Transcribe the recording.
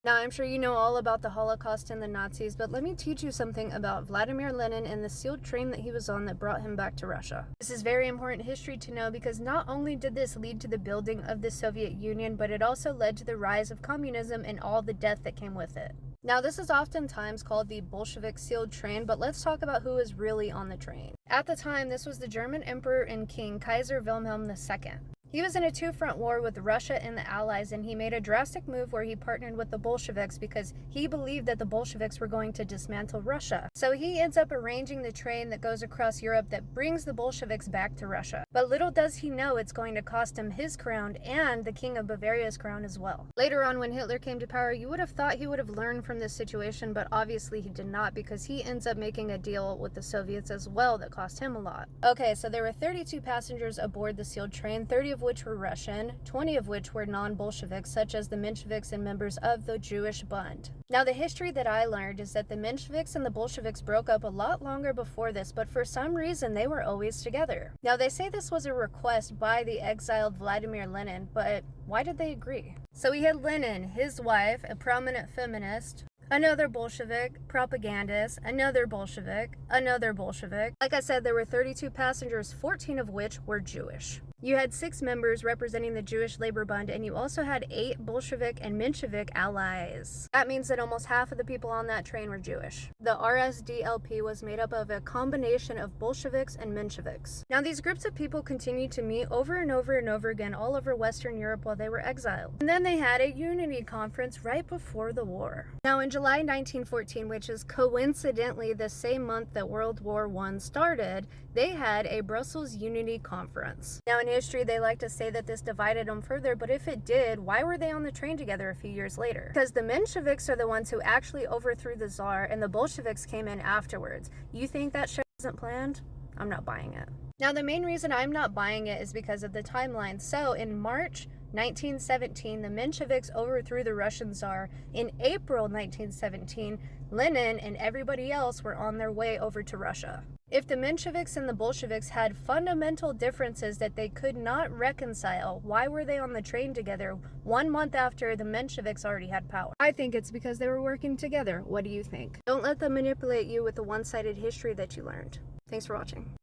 Now, I'm sure you know all about the Holocaust and the Nazis, but let me teach you something about Vladimir Lenin and the sealed train that he was on that brought him back to Russia. This is very important history to know because not only did this lead to the building of the Soviet Union, but it also led to the rise of communism and all the death that came with it. Now, this is oftentimes called the Bolshevik sealed train, but let's talk about who was really on the train. At the time, this was the German Emperor and King Kaiser Wilhelm II. He was in a two-front war with Russia and the Allies, and he made a drastic move where he partnered with the Bolsheviks because he believed that the Bolsheviks were going to dismantle Russia. So he ends up arranging the train that goes across Europe that brings the Bolsheviks back to Russia. But little does he know it's going to cost him his crown and the King of Bavaria's crown as well. Later on, when Hitler came to power, you would have thought he would have learned from this situation, but obviously he did not because he ends up making a deal with the Soviets as well that cost him a lot. Okay, so there were 32 passengers aboard the sealed train, 30 of which were Russian, 20 of which were non-Bolsheviks, such as the Mensheviks and members of the Jewish Bund. Now, the history that I learned is that the Mensheviks and the Bolsheviks broke up a lot longer before this, but for some reason they were always together. Now, they say this was a request by the exiled Vladimir Lenin, but why did they agree? So we had Lenin, his wife, a prominent feminist, another Bolshevik, propagandist, another Bolshevik, another Bolshevik. Like I said, there were 32 passengers, 14 of which were Jewish. You had 6 members representing the Jewish Labor Bund, and you also had 8 Bolshevik and Menshevik allies. That means that almost half of the people on that train were Jewish. The RSDLP was made up of a combination of Bolsheviks and Mensheviks. Now, these groups of people continued to meet over and over and over again all over Western Europe while they were exiled. And then they had a unity conference right before the war. Now, in July 1914, which is coincidentally the same month that World War I started, they had a Brussels Unity Conference. Now, in history, they like to say that this divided them further, but if it did, why were they on the train together a few years later? Because the Mensheviks are the ones who actually overthrew the Tsar, and the Bolsheviks came in afterwards. You think that shit wasn't planned? I'm not buying it. Now, the main reason I'm not buying it is because of the timeline. So, in March 1917, the Mensheviks overthrew the Russian Tsar. In April 1917, Lenin and everybody else were on their way over to Russia. If the Mensheviks and the Bolsheviks had fundamental differences that they could not reconcile, why were they on the train together 1 month after the Mensheviks already had power? I think it's because they were working together. What do you think? Don't let them manipulate you with the one-sided history that you learned. Thanks for watching.